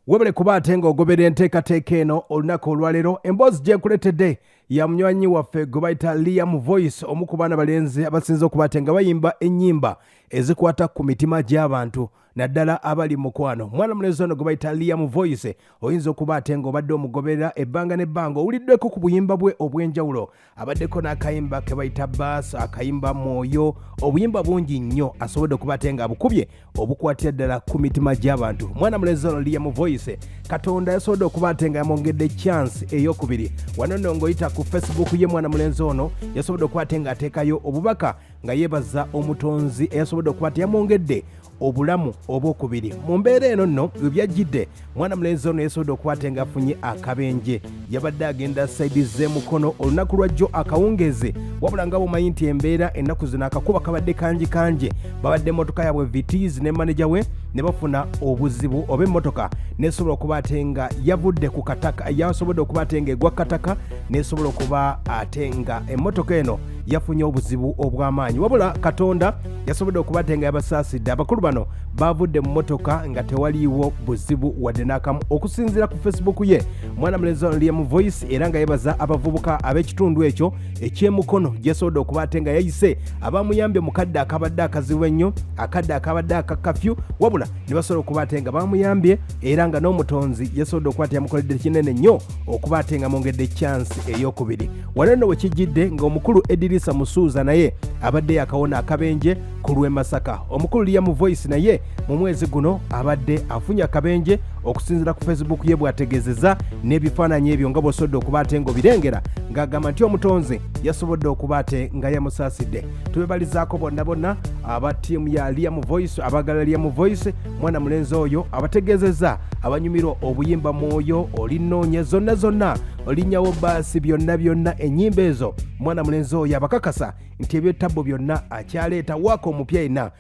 webale kuba ate ng'ogobera enteekateeka eno olunaku olwaleero emboozi gye nkuleetedde ya munywanyi waffe gwe bayita Liam Voice, omu ku baana balenzi abasinza okuba ate nga bayimba ennyimba ezikwata ku mitima gy'abantu naddala abali mukwano. Mwana mulenzi ono gwe bayita Liam Voice oyinza okuba ate ng'obadde omugoberera ebbanga n'ebbanga, owuliddeko ku buyimba bwe obw'enjawulo. Abaddeko n'akayimba ke bayita bass, akayimba mwoyo, obuyimba bungi nnyo asobodde okuba ate nga abukubye obukwatira ddala ku mitima gy'abantu. Mwana mulenzi ono Liam Voice, Katonda yasobodde okuba ate nga yamwongedde chance ey'okubiri. Wano nno ng'oyita ku Facebook ye mwana mulenzi ono yasobodde okuba ate nga ateekayo obubaka nga yeebaza omutonzi eyasobodde okuba ate yamwongedde obulamu obwokubiri. Mu mbeera eno nno webyajjidde mwana mulenzi ono yasobodde okuba ate nga afunye akabenje. Yabadde agenda saidi z'eMukono olunaku lwajjo akawungeezi, wabula nga bumanyi nti embeera ennaku zino akakuba kabadde kanji babadde emmotoka yaabwe vitiizi ne maneja we ne bafuna obuzibu oba emmotoka nesobola okuba ate nga yavudde ku kataka, yasobodde okuba ate nga egwa kataka nesobola okuba ate nga emmotoka eno yafunye obuzibu obw'amaanyi, wabula Katonda yasobodde okuba ate nga yabasaasidde. Abakulu bano bavudde mu mmotoka nga tewaliiwo buzibu wadde n'akamu, okusinziira ku Facebook ye mwana mulenzi ono Liam Voice, era nga yebaza abavubuka ab'ekitundu ekyo eky'eMukono gyesobodde okuba ate nga yayise abamuyambye mu kadde akabadde akazibu ennyo, akadde akabadde akakafyu, wabula ne basobola okuba ate nga bamuyambye, era nga n'omutonzi yasobodde okuba ate yamukoledde kinene nnyo okuba ate nga mwongedde chance ey'okubiri. Wano nno wekijjidde ng'omukulu Edirisa Musuuza naye abadde yakawona akabenje ku lw'e Masaka. Omukulu Liam Voice naye mu mwezi guno abadde afunye akabenje okusinziira ku Facebook ye bw'ategeezezza n'ebifaananyi ebyo nga bw'osobodde okuba ate ng'obirengera ng'agamba nti omutonzi yasobodde okuba ate nga yamusaasidde. Tubebalizaako bonna aba ttiimu ya Liam Voice, abaagala Liam Voice, mwana mulenzi oyo abategeezezza abanyumirwa obuyimba mwoyo, olinoonya zonna olinnyawo baasi byonna ennyimba ezo. Mwana mulenzi oyo abakakasa nti ebyettabbo byonna akyaleeta, waako omupya yenna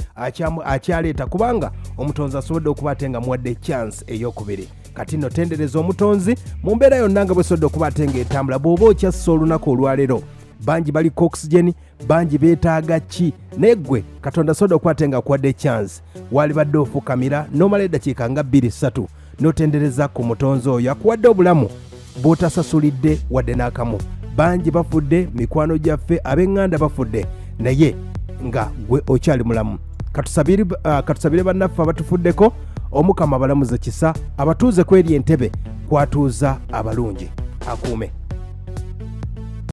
akyaleeta, kubanga omutonzi asobodde okuba ate nga muwadde chance ey'okubiri. Kati nno tendereza omutonzi mu mbeera yonna nga bwesobodde okuba ate ng'etambula. Bw'oba okyassa olunaku olwaleero, bangi bali ku oxygen, bangi beetaaga ki, naye ggwe Katonda asobodde okuba ate nga akuwadde chance. Wali badde ofukamira n'omala eddakiika nga 2-3 n'otendereza ku mutonzi oyo akuwadde obulamu bw'otasasulidde wadde n'akamu. Bangi bafudde, mikwano gyaffe ab'eŋŋanda bafudde, naye nga gwe okyali mulamu. Katusabire bannaffe abatufuddeko, Omukama abalamuze kisa, abatuuze kweri entebe kwatuuza abalungi, akuume.